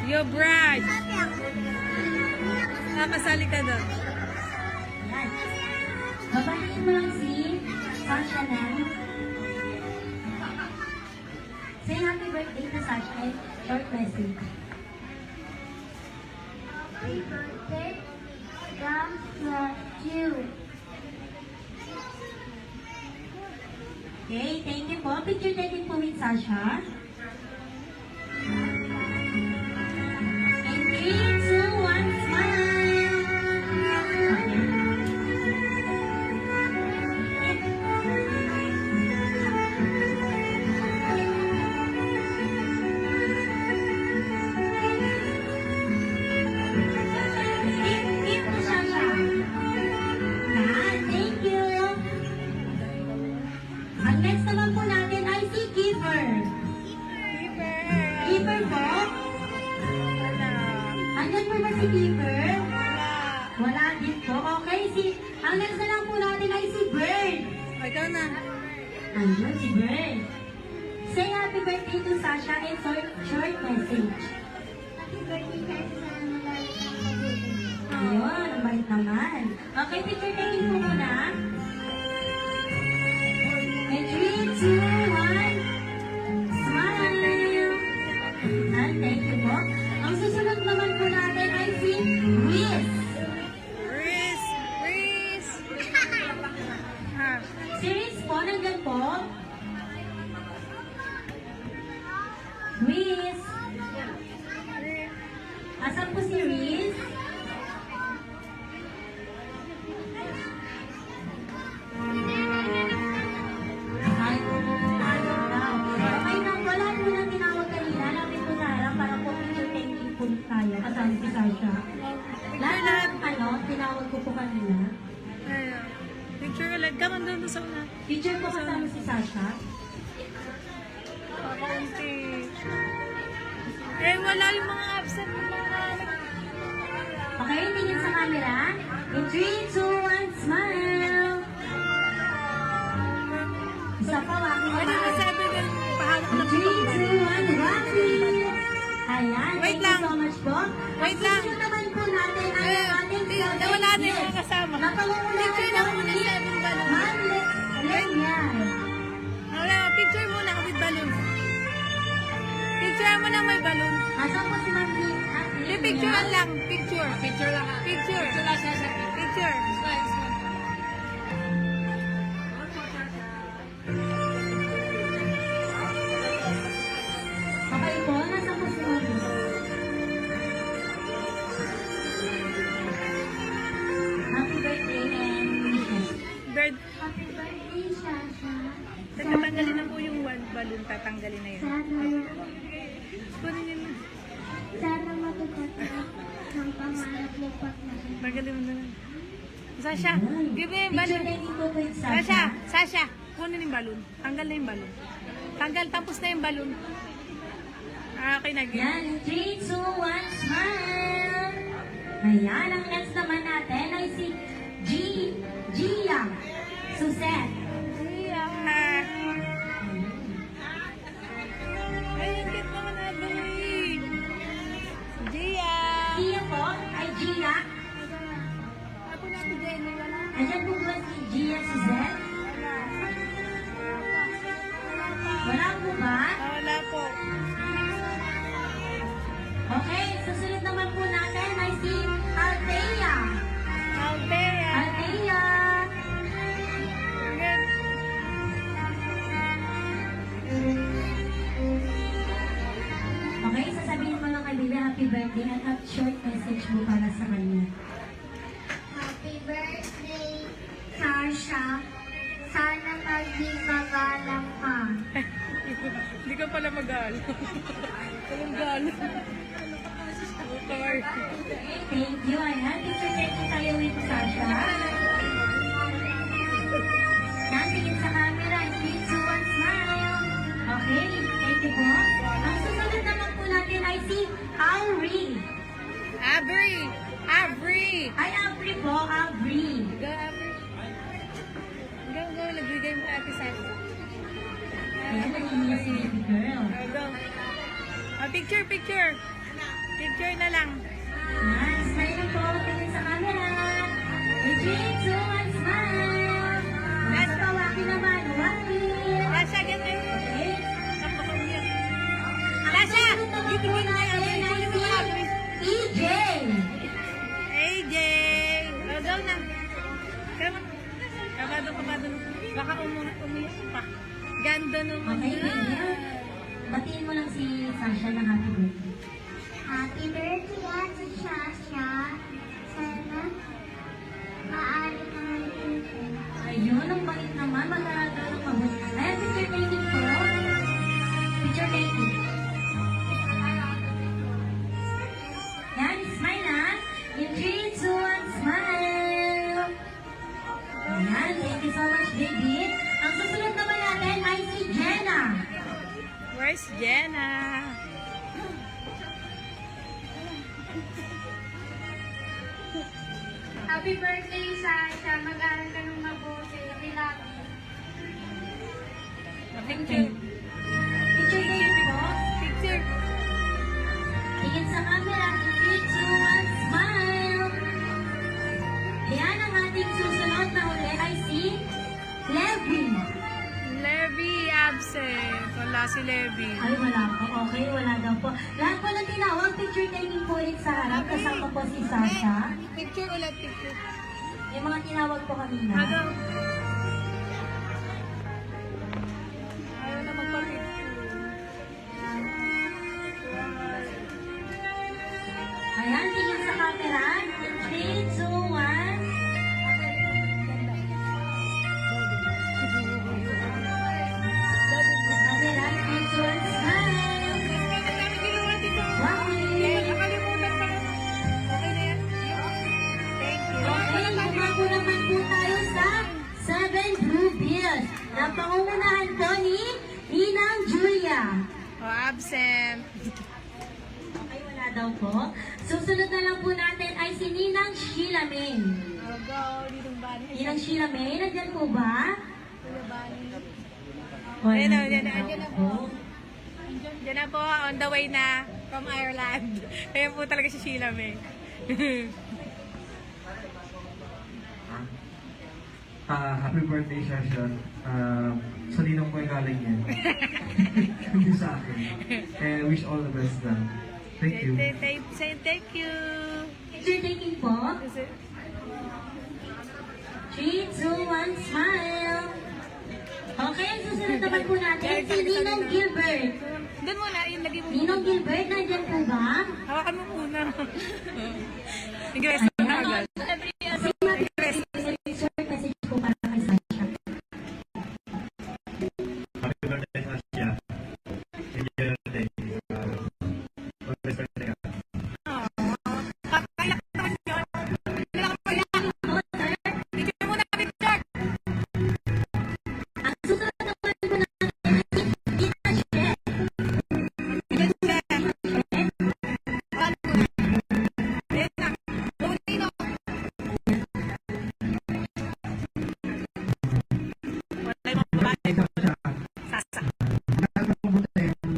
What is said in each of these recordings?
Yo, Brad. Kasali ka doon. Yan. Babahin mo lang si Sasha Nan. Say happy birthday to Sasha and short message. Happy birthday from you. Okay, thank you po. Picture taking po with Sasha. And 3, 2, 1, smile! Keep to Sasha. Yan, thank you. Ang next naman po natin ay si Kiefer. Kiefer po? Andyan po ba si Kiefer? Wala din po. Okay, ang next na lang po natin ay si Bird. Ikaw na. Andyan si Bird. Say happy birthday to Sasha and short message. Happy birthday guys sa mga Ayun, ang bait naman. Okay, picture taking po muna. And 3, 2, 1, smile! And thank you po. Ang susunod naman po natin ay si Riz. Riz. Riz. Ha. Si Riz po, nandyan po. Riz. Asan po si Riz? Okay na, wala po nang tinawag kanina. Lapit po sa harap para po picture taking po tayo. Kasama si Sasha. Lahat ng tinawag ko po kanina. Ayun. Picture ulit. Come on doon sa una. Picture po kasama si Sasha. Eh, wala yung mga absent. Okay, tingin sa camera. In 3, 2, 1, smile! Isa pa, waking Ano na sabi na pahanap In na 3, 2, 1, waking! Ayan, Wait thank lang. you so much po. Wait Ang lang. susunod naman po natin ay ang ating Nawala na yung mga kasama. Napangunguna Picture lang muna sa abing balon. Ma'am Lenyan. Wala, picture muna with balloon. Picture mo na may balloon. Asan po si Ma'am Picture lang. Picture. Picture lang. Picture. Picture. Okay po, nasa po si Ma'am Happy birthday and wishes. Bird. Happy birthday, Sasha. Tatanggalin na po yung one balloon. Tatanggalin na yun. Kunin yun na. Sana matupad ng pangarap mo pag Tagalin mo na lang. Sasha, give me yung Picture balloon. taking po with Sasha, Sasha, kunin yung balloon. Tanggal na yung balloon. Tanggal, tapos na yung balloon. Okay na, give. Yan, 3, 2, 1, smile! Ayan, ang next naman natin ay si Gia Suzette. Ah. Ay, ang cute naman na Louie. Gia. Gia po, ay Gia. Ako na si Jenny, wala. Ayan po ba si Gia Suzette? Wala po ba? Wala po. Okay, susunod naman po natin ay si Althea. Althea. Althea! Good. Okay, sasabihin mo lang kay Bibi happy birthday at a short message mo para sa kanya. Happy birthday, Sasha. Sana maging magalang ka. Hindi ka pala mag-aalo. Walang galo. Okay. Thank you. Ayan, picture taking tayo with Sasha. Natingin sa camera. 3, 2, 1, smile. Okay, thank you po. Ang susunod naman po natin ay si Aubrey. Avery. Avery. Ay, Aubrey po, Aubrey. Go, Avery. Go, go. Nagbigay mo ate sa akin. Ayan, nanginginig si baby girl. Go. Picture, picture. Picture na lang. Yan, smile na po. Tingin sa camera. In 3, 2, 1, smile. Nasa pawaki naman. Waki. Tasha, ganun. Okay. Tasha! Ito Dito po mo na natin yan. ay si EJ. AJ! Oh, go na. Come on. Kabado. Baka umiyak pa. Ganda naman Okay, yan. Lydia. Batiin mo lang si Sasha ng happy birthday. Happy birthday, Ate Shasha. Sana maaari ka mag-ito. Ayun, ang bait naman. Mag-aaral ng mabuti. Ayan, picture taking po. Picture taking. Yan, smile ha. In 3, 2, 1, smile. Ayan, thank you so much, baby. Ang susunod naman natin ay si Jenna. Where's Jenna? Happy birthday, Sasha. Mag-aaral ka ng mabuti. We love you. Picture. Picture taking po. Picture. Tingin sa camera. In 3, 2, 1, smile. Ayan, ang ating susunod na uli ay si Levi. Levi absent. Wala si Levi. Ay, wala po. Okay, wala daw po. Lahat po ng tinawag, picture taking po ulit sa harap. Kasama po si Sasha. Picture ulit, picture. Yung mga tinawag po kanina. Agaw. Ayaw na magpa-picture. Ayan, tingin sa camera. 3, 2, 1. Camera, 3, 2, 1, smile. Wow. Nakalimutan pa. Okay na yan. Thank you. Okay, lumako naman po tayo sa 7 Blue Bills na pangungunahan po ni Ninang Julia. Oh, absent. Okay, wala daw po. Susunod na lang po natin ay si Ninang Sheila May. Oh, go. Dito ba? Ninang Sheila May, nandyan po ba? Ayan na, nandyan ayan na, daw ayan na po. Diyan na po, on the way na from Ireland. Ayan po talaga si Sheila May. Happy birthday, Shasha. Sa ninong ko yung galing yan. Hindi sa akin. And wish all the best lang. Thank you. Say thank you. Picture taking po. 3, 2, 1, smile. Okay, ang susunod naman po natin si Ninong Gilbert. Doon muna, yung lagi mo. Ninong Gilbert, nandyan po ba? Hawakan mo muna. Ingreso na agad. Short message po para kay Sasha. Happy birthday, Shasha. Enjoy your day. Always birthday ka. Kailangan naman yun. Kailangan mo yan. Picture muna, picture. Ang susunod naman po natin ay si Tita Jen. Ikaw siya. Sasa. Nakakapunta yung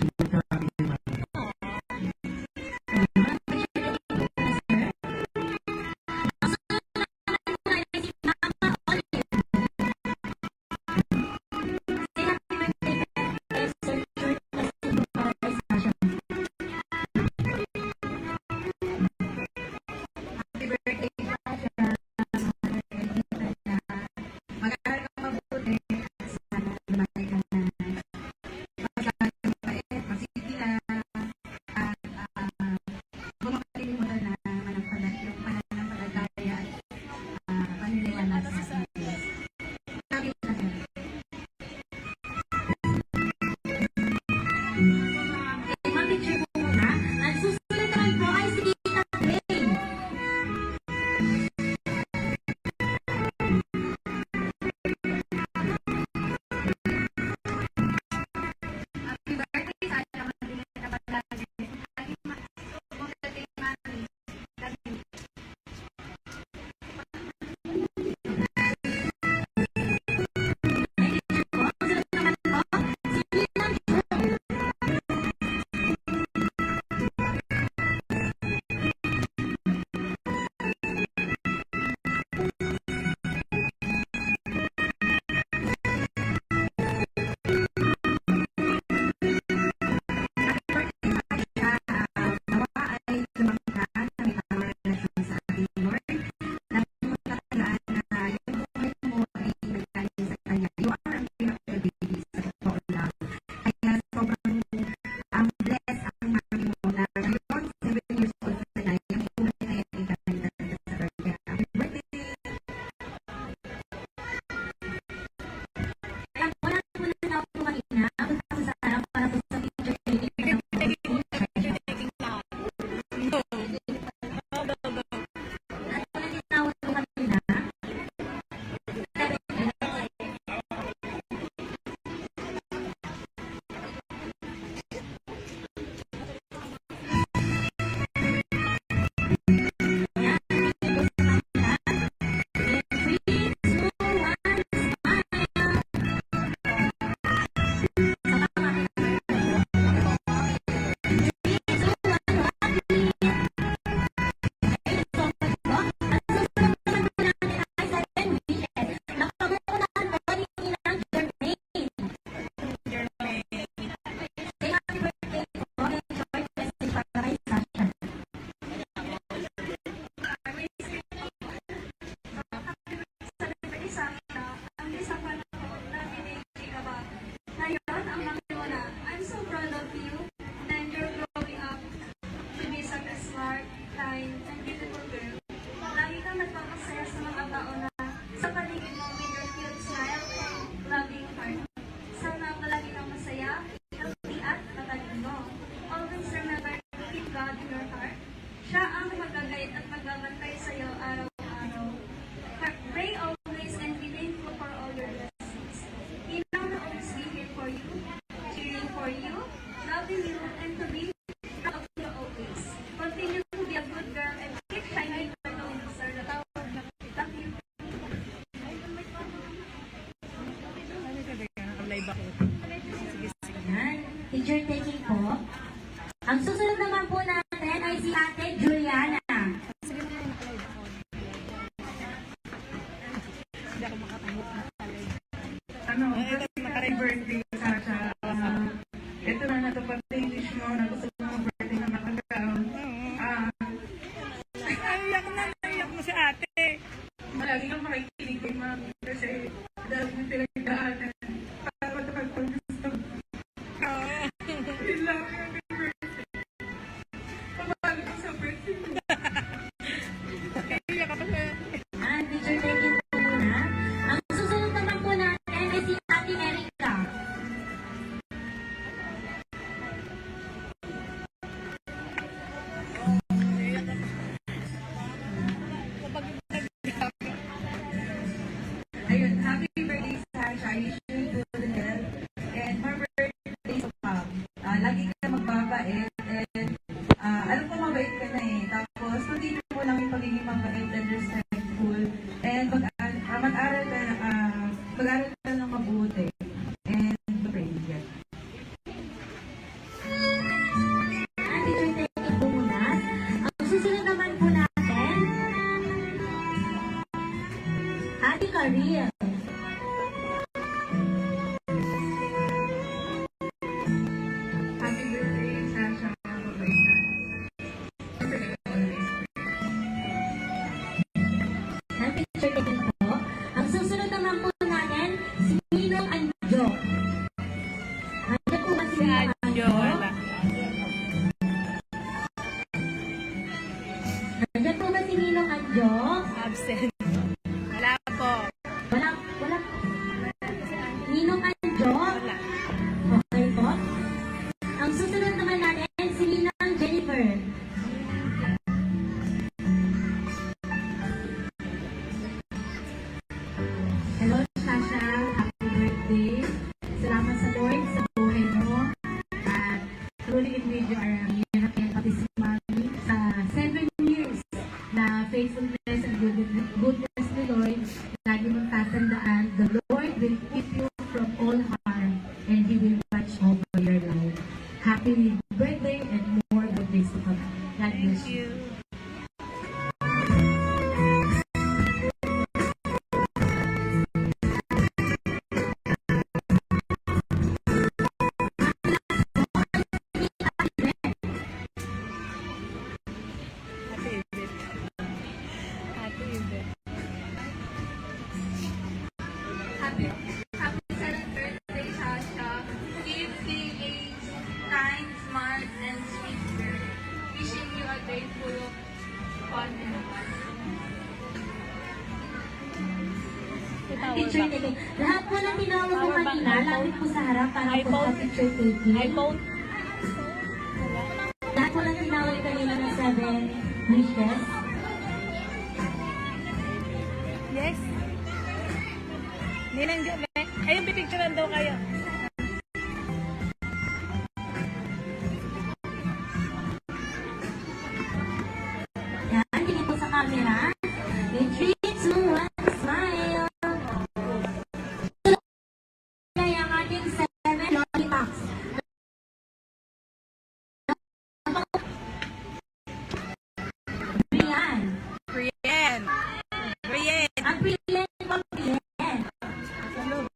super happy naman. Siya ang mag-guide at magbabantay sa iyo araw-araw. Pray always and be thankful for all your blessings. He now will always be here for you, cheering for you, loving you, and to be proud of you always. Continue to be a good girl and keep shining like a star. Love you. Live ako. Yan. Picture taking po. Ang susunod naman po natin ay si Ate Juliana. Hindi ako makatanggap na pala. Happy birthday, Sasha. Ito na natupad na yung wish mo na gusto mo birthday na matagaw. Naiyak mo si ate. Malagi kang makikinig kay mami kasi dahil mo pinagdaanan para matupad pag gusto mo. Yun lang yung happy birthday. Pabalo ko sa birthday mo. Naiyak ako siya. Yan. Picture taking po muna. Ang susunod naman po natin ay si Ate Erica. Ayun, happy birthday, Sasha. I wish you good health and more birthdays to come. Lagi ka magbabait and alam ko mabait ka na eh. Tapos, continue mo lang yung pagiging mabait and respectful. And mag-aral ka ng mabuti. And pray ka. Yan. Picture taking po muna. Ang susunod naman po natin, Ate Karil. Happy birthday, Sasha. Mabait ka. Always. Yan. Picture taking po. Ang susunod naman po natin, si Ninong Anjo. Nandiyan po ba si Ninong Anjo? Wala. Nandiyan po ba si Ninong Anjo? Absent. Wala po. Wala. Ninong Anjo? Wala. Okay po. Ang susunod naman natin, si Ninang Jennifer. Hello, Sasha. Happy birthday. Salamat sa Lord sa buhay mo. At truly indeed you are a miracle pati si Mami sa 7 years na faithfulness and goodness ni Lord. Lagi mong tatandaan, the Lord will keep you from all harm and He will watch over your life. Happy birthday and more birthdays to come. God bless Thank you. you. Ate Yvette. Ate Yvette. Happy 7th birthday, Sasha. Keep being a kind, smart, and sweet girl. Wishing you a day full of fun and fun. Picture taking. Lahat po na tinawag ko kanina, lapit po sa harap para po sa picture taking. iPhone. Lahat po na tinawag kanina ng 7 wishes. Yes. Ninang Jome. Ayun, pipicturean daw kayo. Yan, tingin po sa camera. In 3, 2, 1, smile! Kaya ang ating 7 lollipops. Brian. Brienne. Brienne. Ang Brian po, Brian. Sa loob.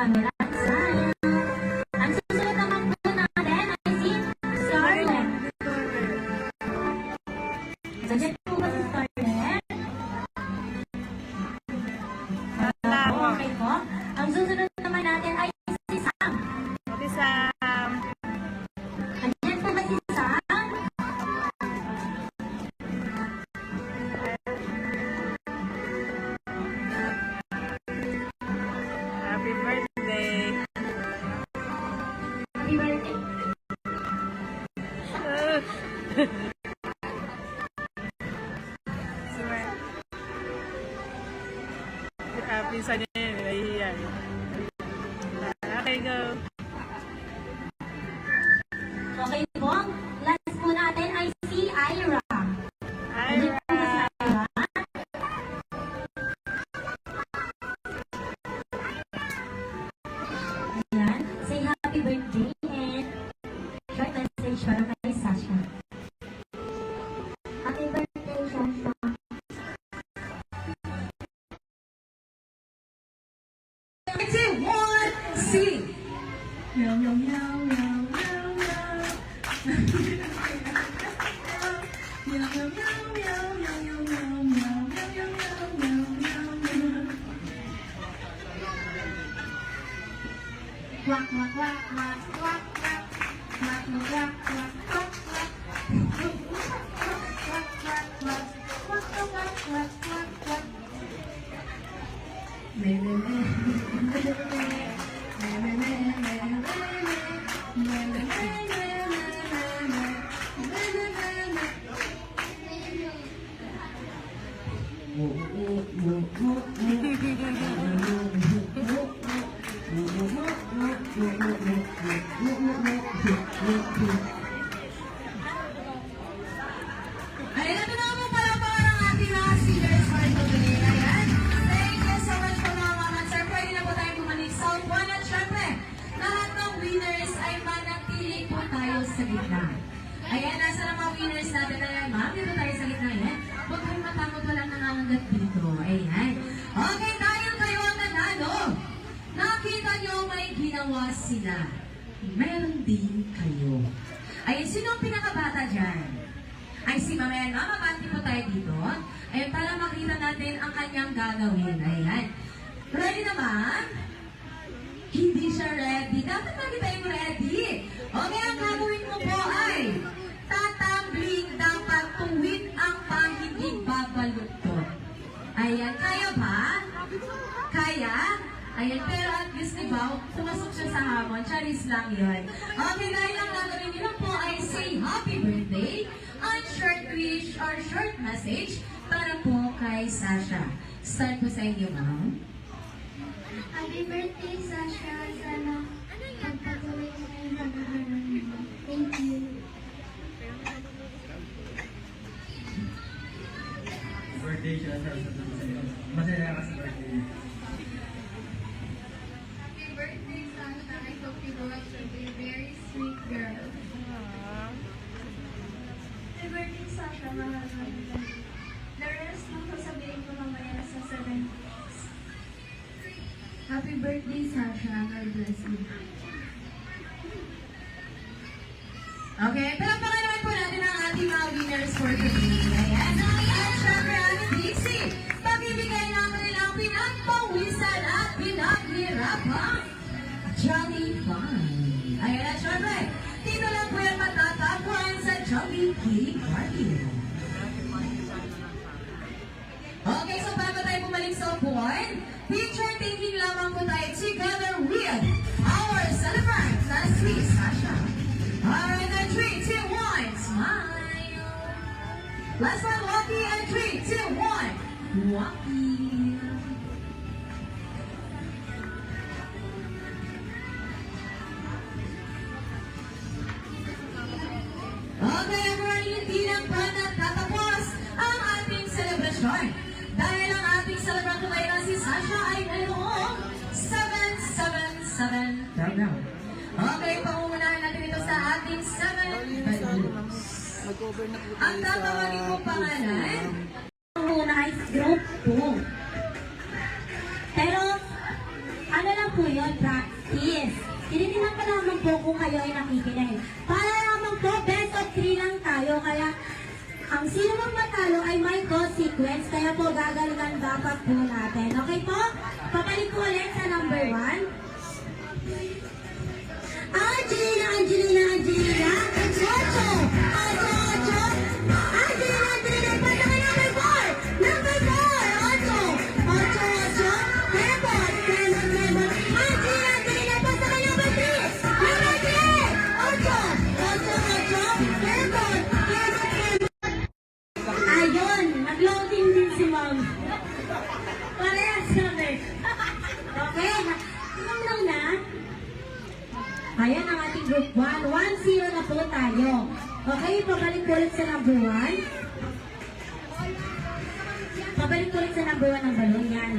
Maraming smile. Ang susunod naman po natin ay si Scarlett. Nandiyan po ba si Scarlett? Okay po. Ang susunod naman natin ay si Sam. Okay, Sam. Nandiyan po ba si Sam? Happy birthday. Happy birthday. Happy sa niya yun. Nahihiya. Okay, go. Okay po. Last po natin ay si Ira. Nandiyan po ba si Ira? Ayan. Say happy birthday and short message para kay Sasha. Happy birthday, Sasha. Two, one, sing. Meow, meow, meow, meow, meow, meow. Meow, meow, meow, meow, meow, meow, meow, meow, meow, meow, meow, meow. Quack, quack, quack, quack, quack, quack. Quack, quack, quack, quack, quack. Quack, quack, quack, quack, quack, quack, quack, quack. Me, me, me. Me, me, me, me, me, me, Ayan, ito na po pala po ang ating mga singers for today. Ayan. Thank you so much po mga mama. Sir, pwede na po tayong bumalik sa upuan. At syempre, lahat ng winners ay manatili po tayo sa gitna. Ayan, nasa na mga winners natin. Ayan, ma'am, dito tayo sa gitna. Ayan. Huwag kayong matakot, walang nangangagat dito. Ayan. Okay, dahil kayo ang nanalo. Nakita nyo may ginawa sila. Meron din kayo. Ayan, sino ang pinakabata dyan? Ay si Mama. Ayan, Mama, bati po tayo dito. Ayan, para makita natin ang kanyang gagawin. Ayan. Ready naman? Hindi siya ready. Dapat lagi tayong ready. Okay, ang gagawin mo po ay tatambling dapat tuwid ang hindi babaluktot. Ayan, kaya ba? Kaya? Ayan, pero at least, diba, pumasok siya sa hamon. Charis lang yun. Okay, dahil ang gagawin nila po ay say happy birthday on short wish or short message para po kay Sasha. Start po sa inyo, ma'am. Happy birthday, Sasha. Sana pagpatuloy mo kayo sa pag-aaral mo. Thank you. Birthday siya sa masaya ka sa birthday. Happy birthday, Sasha. I hope you grow up to be a very sweet girl. Happy birthday, Sasha. Mahal mo kita. The rest ng sasabihin ko mamaya sa 7 days. Happy birthday, Sasha. God bless you. Okay, palakpakan naman po natin ang ating mga winners for today. Ayan. At syempre, Ate Dixie, pagbibigay naman nilang pinagpawisan at pinaghirapan. Jolly Fun. Ayan, at syempre, dito lang po yan matatagpuan sa Jolly Cake Party. Okay, so bago tayo bumalik sa upuan, picture taking lamang po tayo together with our celebrant, na si Sasha. Alright, and 3, 2, 1, smile. Last one, Walkie, and 3, 2, 1, Walkie. Okay, everyone, hindi lang pa natatapos ang ating selebrasyon. Dahil ang ating celebrant ngayon na si Sasha ay mayroong 777. Countdown. Okay, pangungunahan natin ito sa ating 7 balloons. Ang tatawagin mo pangalan, Ang muna ay group 2. Pero, ano lang po yun, practice. po kung kayo ay nakikinig. Para lamang po, best of 3 lang tayo. Kaya, ang sino mang matalo ay may consequence. Kaya po, gagalingan dapat po natin. Okay po? Papalik ko ulit sa number 1. Angelina, Angelina, Angelina. Ocho. Angelina, Angelina. Pasa ka number 4. Number 4. Ocho. Lemon. Angelina, Angelina. Pasa ka number 3. Number 3. Ocho. Lemon. Ayun. Nag-loading din si ma'am. Parehas kami. Okay. Tingnan lang na. Ayan ang ating group 1. 1-0 na po tayo. Okay, pabalik ulit sa number 1. Pabalik ulit sa number 1 ng balon. Yan,